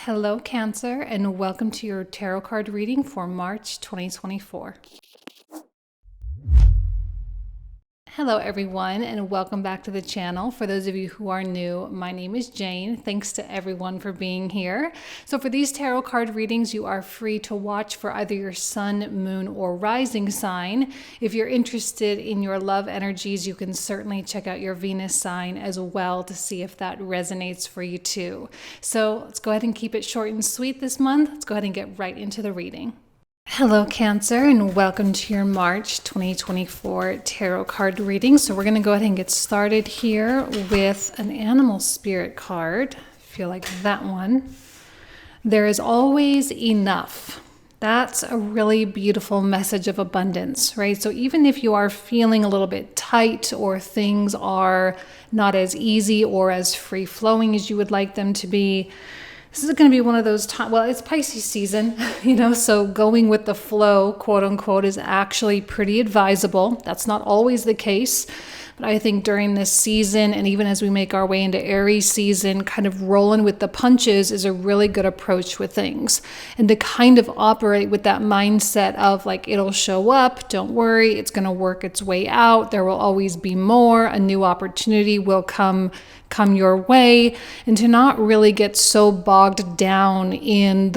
Hello, Cancer, and welcome to your tarot card reading for March 2024. Hello, everyone, and welcome back to the channel. For those of you who are new, my name is Jane. Thanks to everyone for being here. So for these tarot card readings, you are free to watch for either your sun, moon, or rising sign. If you're interested in your love energies, you can certainly check out your Venus sign as well to see if that resonates for you too. So let's go ahead and keep it short and sweet this month. Let's go ahead and get right into the reading. Hello, Cancer, and welcome to your March 2024 tarot card reading. So we're going to go ahead and get started here with an animal spirit card. I feel like that one. There is always enough. That's a really beautiful message of abundance, right? So even if you are feeling a little bit tight or things are not as easy or as free-flowing as you would like them to be, this is going to be one of those times, well, it's Pisces season, so going with the flow, quote unquote, is actually pretty advisable. That's not always the case, but I think during this season, and even as we make our way into Aries season, kind of rolling with the punches is a really good approach with things. And to kind of operate with that mindset of like, it'll show up, don't worry, it's going to work its way out, there will always be more, a new opportunity will come your way, and to not really get so bogged down in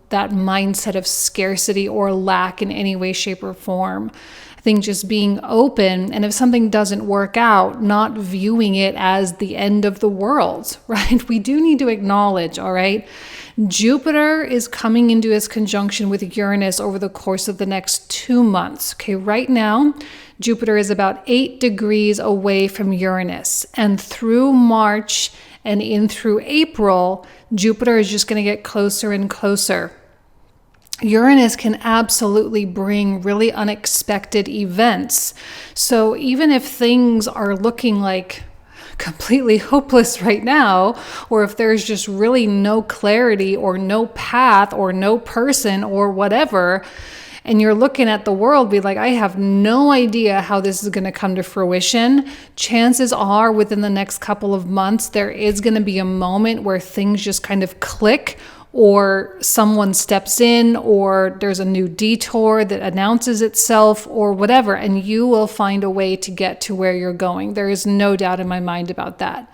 that mindset of scarcity or lack in any way, shape, or form. I think just being open, and if something doesn't work out, not viewing it as the end of the world, right? We do need to acknowledge, all right, Jupiter is coming into its conjunction with Uranus over the course of the next 2 months. Okay, right now, Jupiter is about 8 degrees away from Uranus. And through March and in through April, Jupiter is just going to get closer and closer. Uranus can absolutely bring really unexpected events. So even if things are looking like completely hopeless right now, or if there's just really no clarity or no path or no person or whatever, and you're looking at the world, be like, I have no idea how this is going to come to fruition. Chances are within the next couple of months, there is going to be a moment where things just kind of click, or someone steps in, or there's a new detour that announces itself or whatever, and you will find a way to get to where you're going. There is no doubt in my mind about that.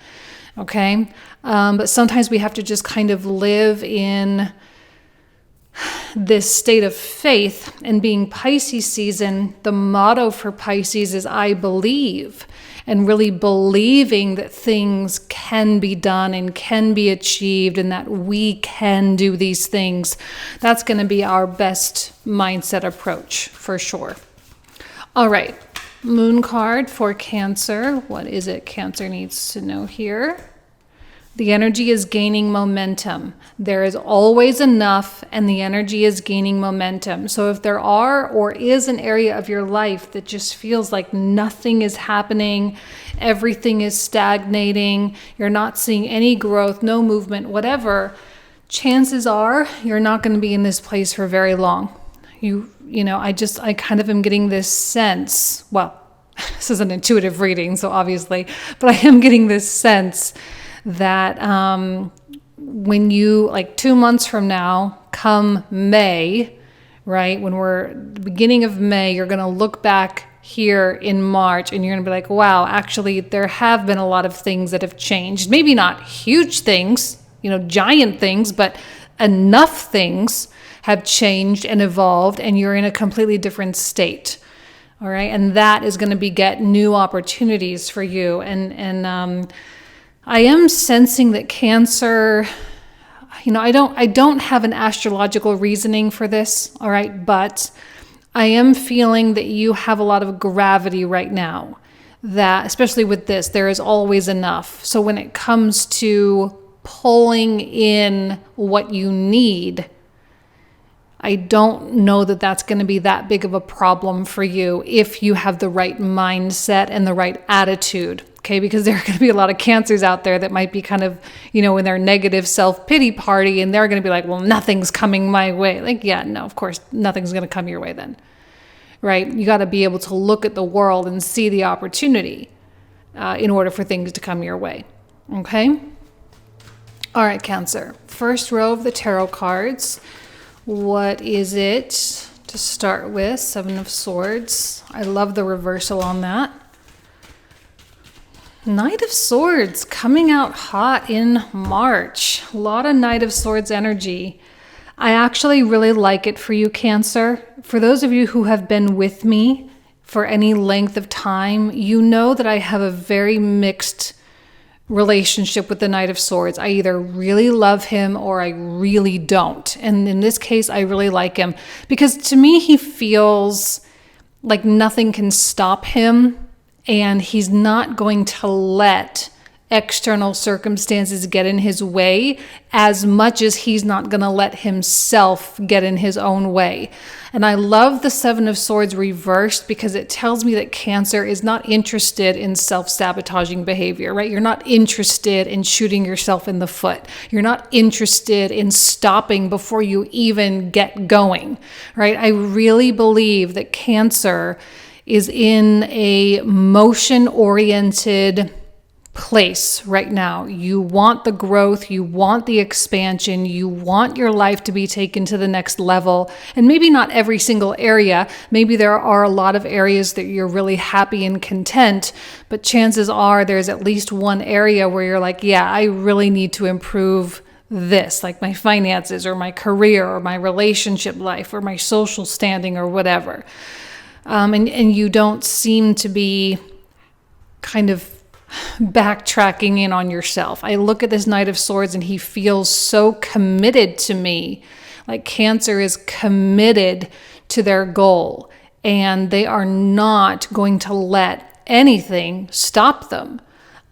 Okay. But sometimes we have to just kind of live in this state of faith. And being Pisces season, the motto for Pisces is I believe, and really believing that things can be done and can be achieved and that we can do these things. That's going to be our best mindset approach for sure. All right, moon card for Cancer. What is it Cancer needs to know here? The energy is gaining momentum. There is always enough, and the energy is gaining momentum. So if there are or is an area of your life that just feels like nothing is happening, everything is stagnating, you're not seeing any growth, no movement, whatever, chances are you're not going to be in this place for very long. I kind of am getting this sense, well, this is an intuitive reading, so obviously, but I am getting this sense that when you, like 2 months from now, come May, right, when we're the beginning of May, you're going to look back here in March and you're going to be like, wow, actually, there have been a lot of things that have changed. Maybe not huge things, giant things, but enough things have changed and evolved, and you're in a completely different state. All right. And that is going to beget new opportunities for you. And I am sensing that Cancer, I don't have an astrological reasoning for this, all right, but I am feeling that you have a lot of gravity right now, that especially with this, there is always enough. So when it comes to pulling in what you need, I don't know that that's going to be that big of a problem for you if you have the right mindset and the right attitude. Okay, because there are going to be a lot of Cancers out there that might be kind of, in their negative self-pity party, and they're going to be like, well, nothing's coming my way. Like, yeah, no, of course, nothing's going to come your way then, right? You got to be able to look at the world and see the opportunity in order for things to come your way. Okay? All right, Cancer. First row of the tarot cards. What is it to start with? Seven of Swords. I love the reversal on that. Knight of Swords coming out hot in March. A lot of Knight of Swords energy. I actually really like it for you, Cancer. For those of you who have been with me for any length of time, you know that I have a very mixed relationship with the Knight of Swords. I either really love him or I really don't. And in this case, I really like him because to me, he feels like nothing can stop him and he's not going to let external circumstances get in his way as much as he's not going to let himself get in his own way. And I love the Seven of Swords reversed because it tells me that Cancer is not interested in self-sabotaging behavior, right? You're not interested in shooting yourself in the foot. You're not interested in stopping before you even get going, right? I really believe that Cancer is in a motion-oriented place right now. You want the growth, you want the expansion, you want your life to be taken to the next level. And maybe not every single area. Maybe there are a lot of areas that you're really happy and content, but chances are there's at least one area where you're like, yeah, I really need to improve this, like my finances or my career or my relationship life or my social standing or whatever. And you don't seem to be kind of backtracking in on yourself. I look at this Knight of Swords and he feels so committed to me. Like Cancer is committed to their goal and they are not going to let anything stop them.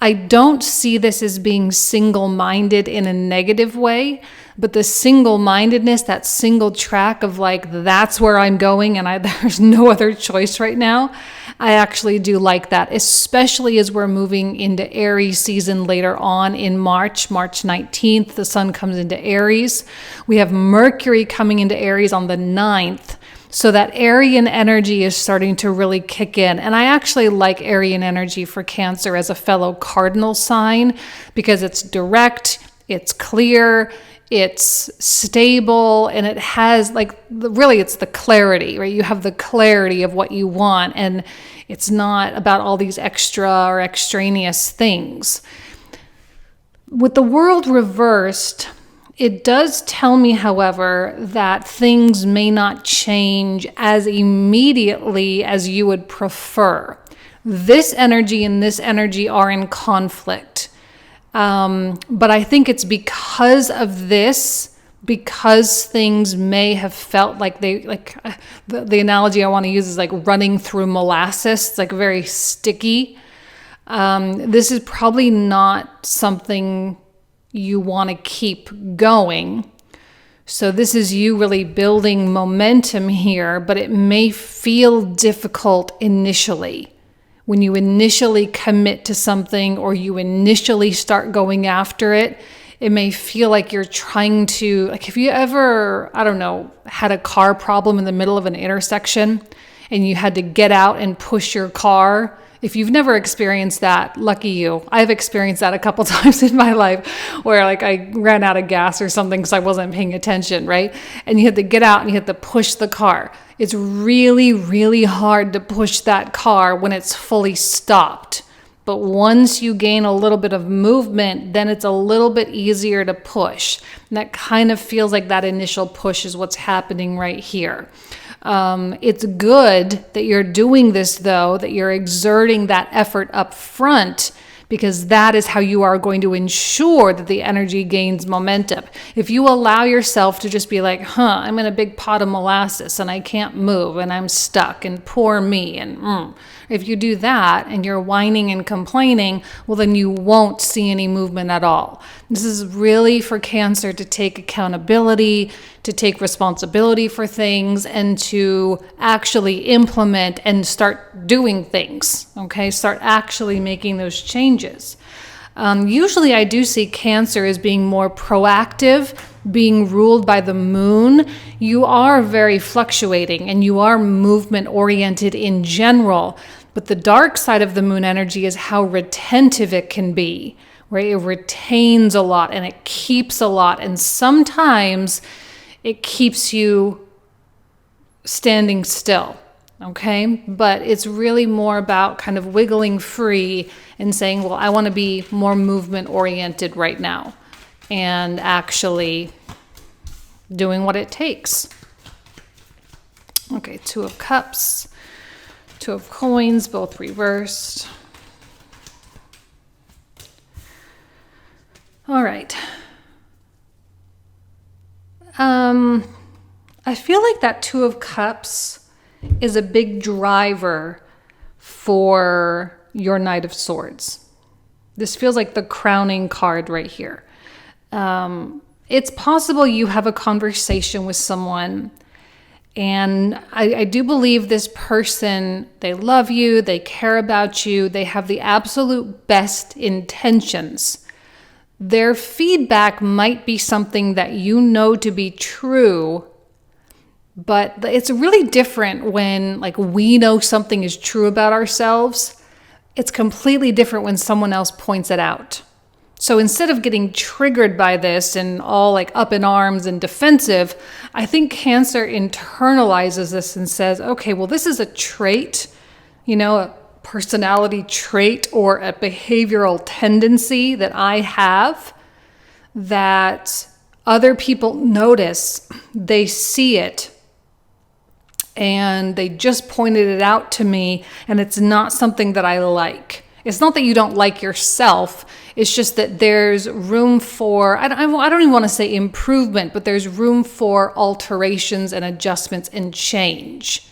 I don't see this as being single-minded in a negative way, but the single-mindedness, that single track of like, that's where I'm going and there's no other choice right now, I actually do like that, especially as we're moving into Aries season later on in March 19th, the sun comes into Aries. We have Mercury coming into Aries on the 9th. So that Arian energy is starting to really kick in. And I actually like Arian energy for Cancer as a fellow cardinal sign because it's direct, it's clear, it's stable, and it has really it's the clarity, right? You have the clarity of what you want and it's not about all these extra or extraneous things. With the world reversed, it does tell me, however, that things may not change as immediately as you would prefer. This energy and this energy are in conflict. But I think it's because of this, because things may have felt like the analogy I want to use is like running through molasses. It's like very sticky. This is probably not something you want to keep going. So this is you really building momentum here, but it may feel difficult initially. When you initially commit to something or you initially start going after it, it may feel like you're trying to, like if you ever, I don't know, had a car problem in the middle of an intersection and you had to get out and push your car. If you've never experienced that, lucky you. I've experienced that a couple times in my life where like I ran out of gas or something because I wasn't paying attention, right? And you had to get out and you had to push the car. It's really, really hard to push that car when it's fully stopped. But once you gain a little bit of movement, then it's a little bit easier to push. And that kind of feels like that initial push is what's happening right here. It's good that you're doing this, though, that you're exerting that effort up front, because that is how you are going to ensure that the energy gains momentum. If you allow yourself to just be like, I'm in a big pot of molasses and I can't move and I'm stuck and poor me and if you do that and you're whining and complaining, well, then you won't see any movement at all. This is really for Cancer to take accountability, to take responsibility for things, and to actually implement and start doing things, okay? Start actually making those changes. Usually I do see Cancer as being more proactive, being ruled by the moon. You are very fluctuating and you are movement oriented in general, but the dark side of the moon energy is how retentive it can be, right? It retains a lot and it keeps a lot. And sometimes it keeps you standing still, okay? But it's really more about kind of wiggling free and saying, well, I want to be more movement oriented right now, and actually doing what it takes. Okay, Two of Cups, Two of Coins, both reversed. All right. I feel like that Two of Cups is a big driver for your Knight of Swords. This feels like the crowning card right here. It's possible you have a conversation with someone, and I do believe this person, they love you, they care about you, they have the absolute best intentions. Their feedback might be something that you know to be true, but it's really different when like we know something is true about ourselves. It's completely different when someone else points it out. So instead of getting triggered by this and all like up in arms and defensive, I think Cancer internalizes this and says, okay, well, this is a trait, a personality trait or a behavioral tendency that I have that other people notice, they see it, and they just pointed it out to me, and it's not something that I like. It's not that you don't like yourself. It's just that there's room for, I don't even want to say improvement, but there's room for alterations and adjustments and change.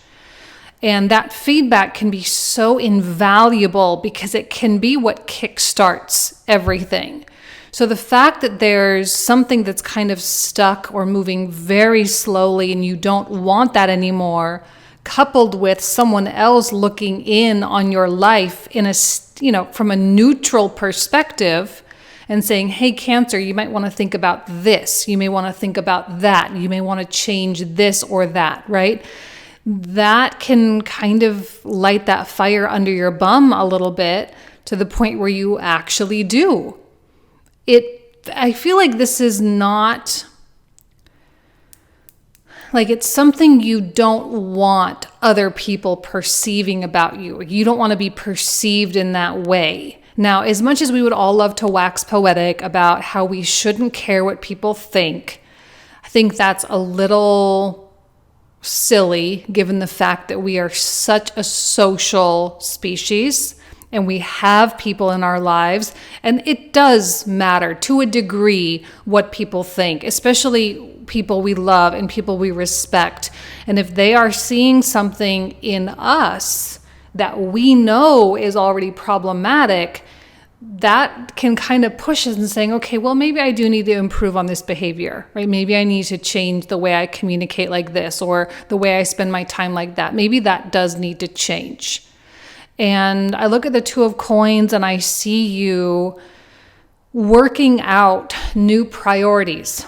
And that feedback can be so invaluable because it can be what kickstarts everything. So the fact that there's something that's kind of stuck or moving very slowly and you don't want that anymore, coupled with someone else looking in on your life in a, from a neutral perspective and saying, hey, Cancer, you might want to think about this. You may want to think about that. You may want to change this or that, right? That can kind of light that fire under your bum a little bit to the point where you actually do. I feel like this is not, like it's something you don't want other people perceiving about you. You don't want to be perceived in that way. Now, as much as we would all love to wax poetic about how we shouldn't care what people think, I think that's a little silly given the fact that we are such a social species and we have people in our lives, and it does matter to a degree what people think, especially people we love and people we respect. And if they are seeing something in us that we know is already problematic, that can kind of push us and saying, okay, well, maybe I do need to improve on this behavior, right? Maybe I need to change the way I communicate like this, or the way I spend my time like that. Maybe that does need to change. And I look at the Two of Coins and I see you working out new priorities.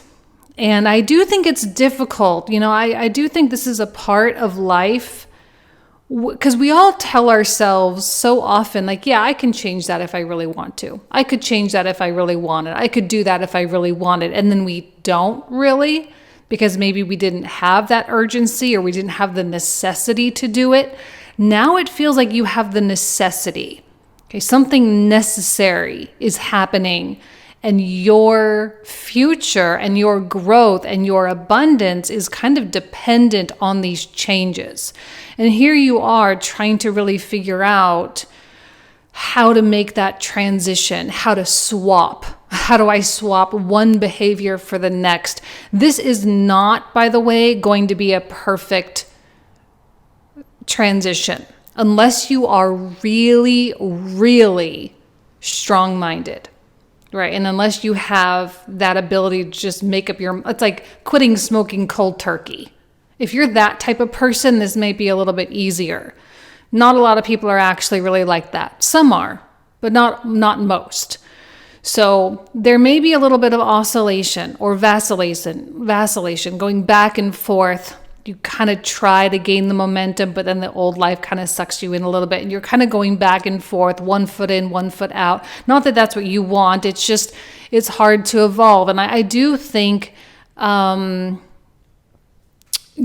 And I do think it's difficult. I do think this is a part of life, because we all tell ourselves so often, like, yeah, I can change that if I really want to. I could change that if I really wanted. I could do that if I really wanted. And then we don't really, because maybe we didn't have that urgency or we didn't have the necessity to do it. Now it feels like you have the necessity. Okay, something necessary is happening, and your future and your growth and your abundance is kind of dependent on these changes. And here you are trying to really figure out how to make that transition, how to swap. How do I swap one behavior for the next? This is not, by the way, going to be a perfect transition unless you are really, really strong-minded, right? And unless you have that ability to just make up it's like quitting smoking cold turkey. If you're that type of person, this may be a little bit easier. Not a lot of people are actually really like that. Some are, but not most. So there may be a little bit of oscillation or vacillation, going back and forth kind of try to gain the momentum, but then the old life kind of sucks you in a little bit, and you're kind of going back and forth, 1 foot in, 1 foot out. Not that that's what you want. It's just, it's hard to evolve. And I do think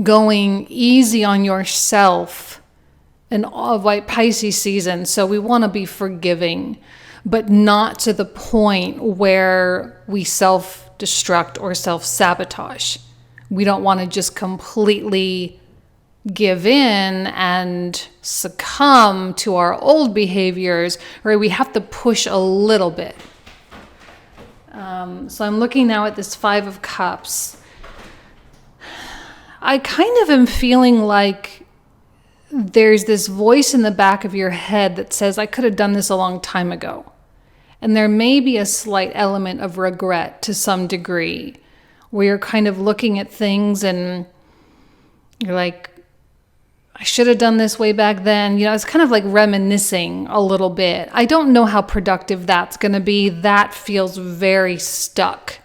going easy on yourself in like Pisces season. So we want to be forgiving, but not to the point where we self-destruct or self-sabotage. We don't want to just completely give in and succumb to our old behaviors, right? We have to push a little bit. So I'm looking now at this 5 of Cups. I kind of am feeling like there's this voice in the back of your head that says, I could have done this a long time ago. And there may be a slight element of regret to some degree, where you're kind of looking at things and you're like, I should have done this way back then. It's kind of like reminiscing a little bit. I don't know how productive that's going to be. That feels very stuck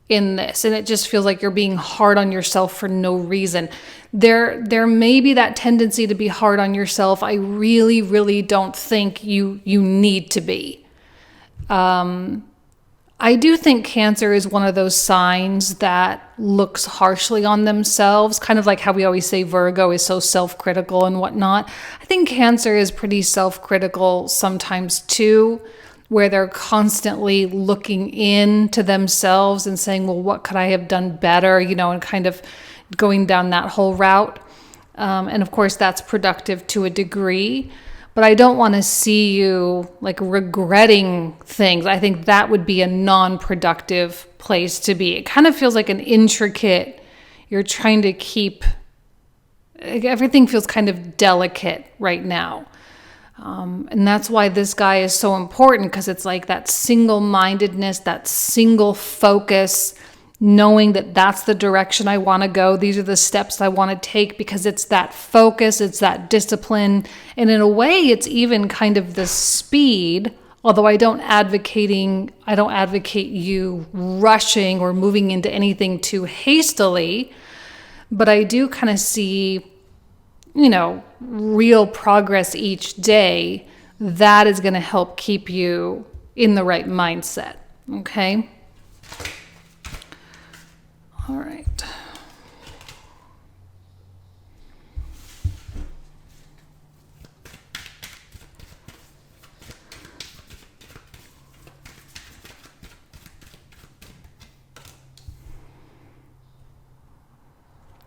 in this. And it just feels like you're being hard on yourself for no reason. There may be that tendency to be hard on yourself. I really, really don't think you need to be. I do think Cancer is one of those signs that looks harshly on themselves, kind of like how we always say Virgo is so self-critical and whatnot. I think Cancer is pretty self-critical sometimes too, where they're constantly looking into themselves and saying, well, what could I have done better? And kind of going down that whole route. And of course, that's productive to a degree. But I don't want to see you like regretting things. I think that would be a non-productive place to be. It kind of feels like an intricate, you're trying to keep, everything feels kind of delicate right now. And that's why this guy is so important, because it's like that single-mindedness, that single focus, knowing that that's the direction I want to go. These are the steps I want to take, because it's that focus, it's that discipline. And in a way, it's even kind of the speed, although I don't advocate you rushing or moving into anything too hastily. But I do kind of see, real progress each day. That is going to help keep you in the right mindset. Okay? All right.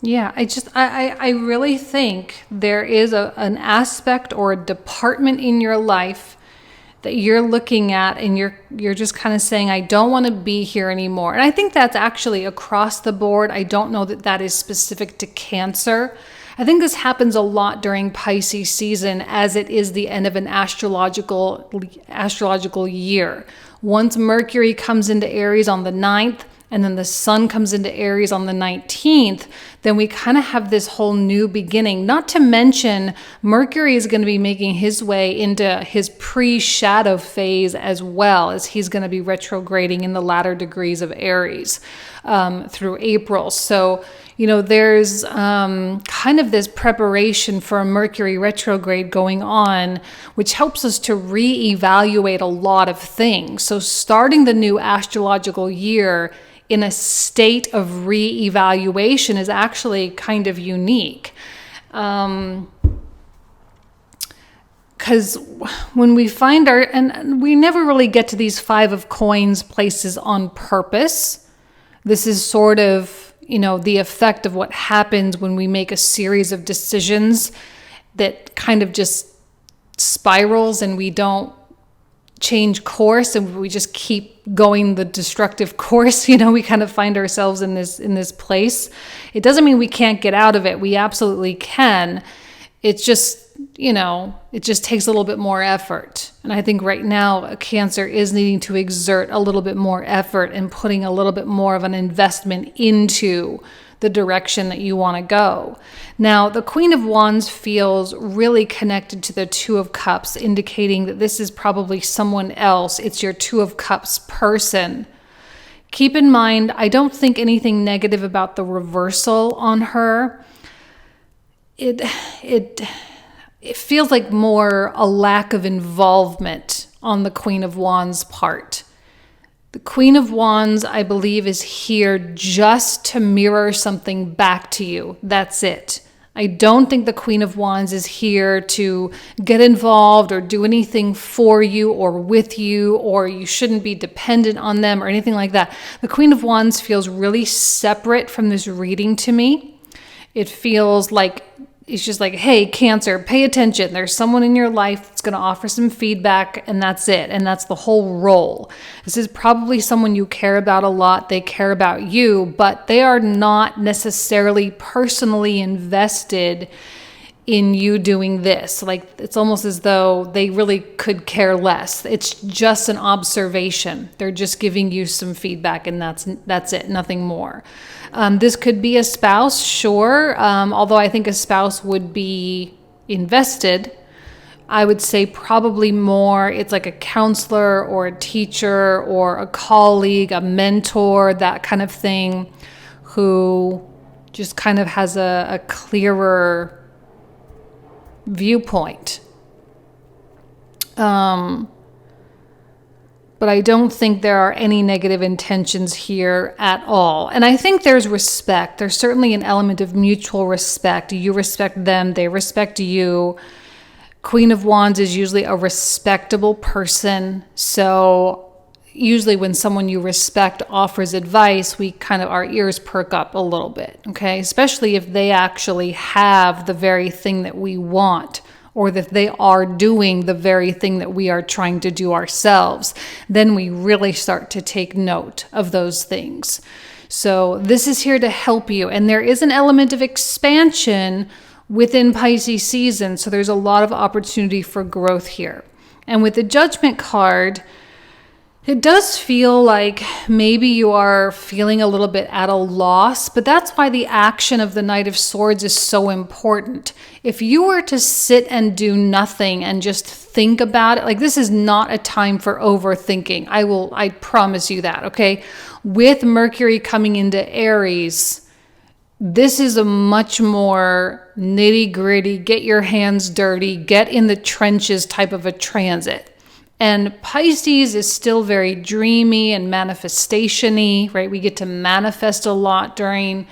Yeah, I really think there is an aspect or a department in your life that you're looking at, and you're just kind of saying, I don't want to be here anymore. And I think that's actually across the board. I don't know that that is specific to Cancer. I think this happens a lot during Pisces season, as it is the end of an astrological year. Once Mercury comes into Aries on the 9th, and then the sun comes into Aries on the 19th, then we kind of have this whole new beginning. Not to mention, Mercury is going to be making his way into his pre-shadow phase as well, as he's going to be retrograding in the latter degrees of Aries through April. So, there's kind of this preparation for a Mercury retrograde going on, which helps us to reevaluate a lot of things. So starting the new astrological year in a state of reevaluation is actually kind of unique. Because when we find and we never really get to these 5 of Coins places on purpose. This is sort of, the effect of what happens when we make a series of decisions that kind of just spirals, and we don't change course, and we just keep going the destructive course. We kind of find ourselves in this place. It doesn't mean we can't get out of it. We absolutely can. It's just, it just takes a little bit more effort. And I think right now a Cancer is needing to exert a little bit more effort and putting a little bit more of an investment into the direction that you want to go. Now, the Queen of Wands feels really connected to the 2 of Cups, indicating that this is probably someone else. It's your 2 of Cups person. Keep in mind, I don't think anything negative about the reversal on her. it feels like more a lack of involvement on the Queen of Wands part. The Queen of Wands, I believe, is here just to mirror something back to you. That's it. I don't think the Queen of Wands is here to get involved or do anything for you or with you, or you shouldn't be dependent on them or anything like that. The Queen of Wands feels really separate from this reading to me. It feels like it's just like, hey, Cancer, pay attention. There's someone in your life that's going to offer some feedback, and that's it. And that's the whole role. This is probably someone you care about a lot. They care about you, but they are not necessarily personally invested in you doing this. Like, it's almost as though they really could care less. It's just an observation. They're just giving you some feedback, and that's it, nothing more. This could be a spouse, sure. Although I think a spouse would be invested. I would say probably more, it's like a counselor or a teacher or a colleague, a mentor, that kind of thing, who just kind of has a clearer viewpoint. But I don't think there are any negative intentions here at all. And I think there's respect. There's certainly an element of mutual respect. You respect them, they respect you. Queen of Wands is usually a respectable person. So usually when someone you respect offers advice, our ears perk up a little bit, okay? Especially if they actually have the very thing that we want, or that they are doing the very thing that we are trying to do ourselves. Then we really start to take note of those things. So this is here to help you. And there is an element of expansion within Pisces season. So there's a lot of opportunity for growth here. And with the Judgment card, it does feel like maybe you are feeling a little bit at a loss, but that's why the action of the Knight of Swords is so important. If you were to sit and do nothing and just think about it, like, this is not a time for overthinking. I promise you that, okay? With Mercury coming into Aries, this is a much more nitty-gritty, get your hands dirty, get in the trenches type of a transit. And Pisces is still very dreamy and manifestation-y, right? We get to manifest a lot during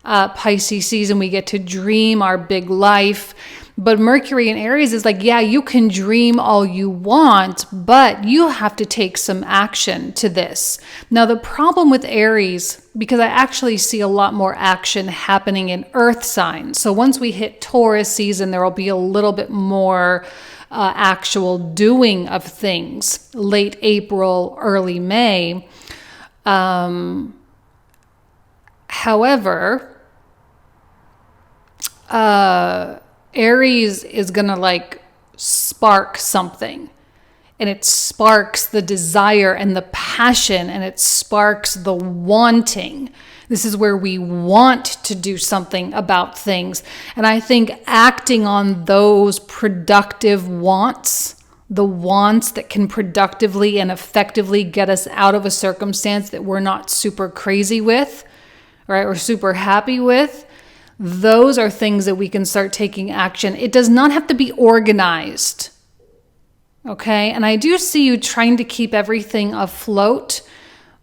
Pisces season. We get to dream our big life. But Mercury in Aries is like, yeah, you can dream all you want, but you have to take some action to this. Now, the problem with Aries, because I actually see a lot more action happening in earth signs. So once we hit Taurus season, there will be a little bit more actual doing of things, late April, early May. However, Aries is going to spark something, and it sparks the desire and the passion, and it sparks the wanting. This is where we want to do something about things. And I think acting on those productive wants, the wants that can productively and effectively get us out of a circumstance that we're not super crazy with, right, or super happy with, those are things that we can start taking action. It does not have to be organized, okay? And I do see you trying to keep everything afloat,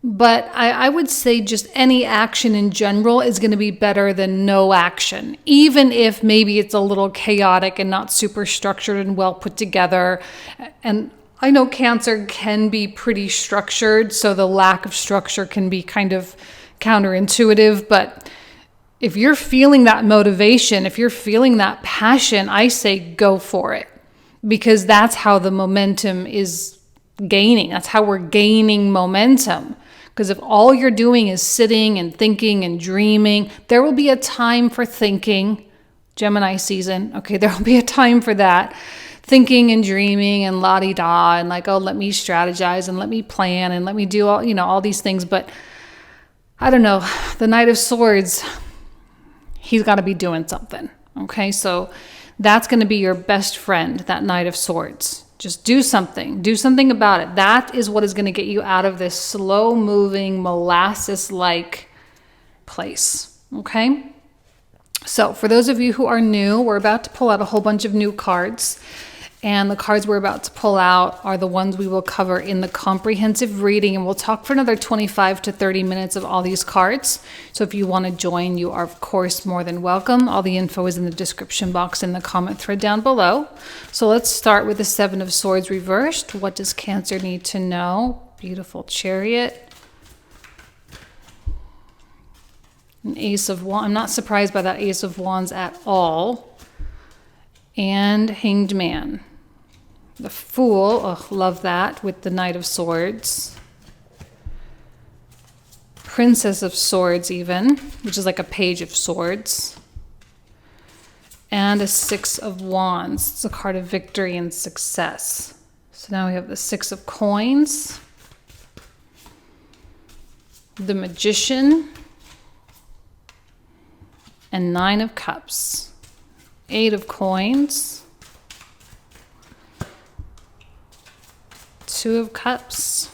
but I would say just any action in general is going to be better than no action, even if maybe it's a little chaotic and not super structured and well put together. And I know Cancer can be pretty structured, so the lack of structure can be kind of counterintuitive, but if you're feeling that motivation, if you're feeling that passion, I say go for it, because that's how the momentum is gaining. That's how we're gaining momentum. Because if all you're doing is sitting and thinking and dreaming, there will be a time for thinking. Gemini season, okay, there will be a time for that. Thinking and dreaming and la-di-da and let me strategize and let me plan and let me do all these things. But I don't know, the Knight of Swords, he's got to be doing something, okay? So that's going to be your best friend, that Knight of Swords. Just do something. Do something about it. That is what is going to get you out of this slow-moving, molasses-like place, okay? So for those of you who are new, we're about to pull out a whole bunch of new cards. And the cards we're about to pull out are the ones we will cover in the comprehensive reading. And we'll talk for another 25 to 30 minutes of all these cards. So if you want to join, you are, of course, more than welcome. All the info is in the description box in the comment thread down below. So let's start with the Seven of Swords reversed. What does Cancer need to know? Beautiful Chariot. An Ace of Wands. I'm not surprised by that Ace of Wands at all. And Hanged Man. The Fool, oh, love that, with the Knight of Swords. Princess of Swords even, which is like a Page of Swords. And a Six of Wands. It's a card of victory and success. So now we have the Six of Coins. The Magician. And Nine of Cups. Eight of Coins. Two of Cups.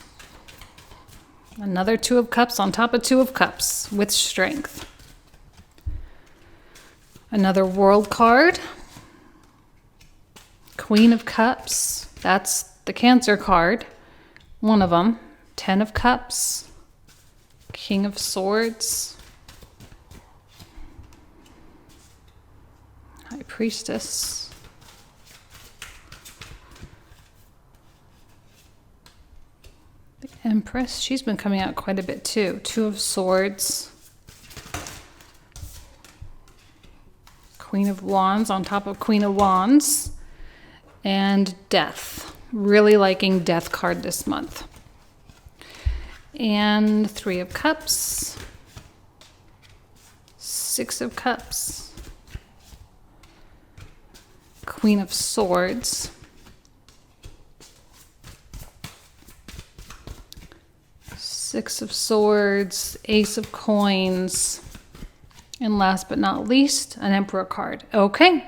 Another Two of Cups on top of Two of Cups with strength. Another World card. Queen of Cups. That's the Cancer card. One of them. Ten of Cups. King of Swords. High Priestess. Empress, she's been coming out quite a bit too. Two of Swords. Queen of Wands on top of Queen of Wands. And Death. Really liking Death card this month. And Three of Cups. Six of Cups. Queen of Swords. Six of Swords, Ace of Coins, and last but not least, an Emperor card. Okay,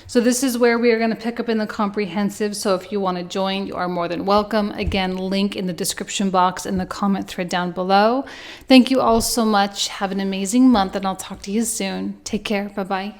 so this is where we are going to pick up in the comprehensive. So if you want to join, you are more than welcome. Again, link in the description box and the comment thread down below. Thank you all so much. Have an amazing month, and I'll talk to you soon. Take care. Bye-bye.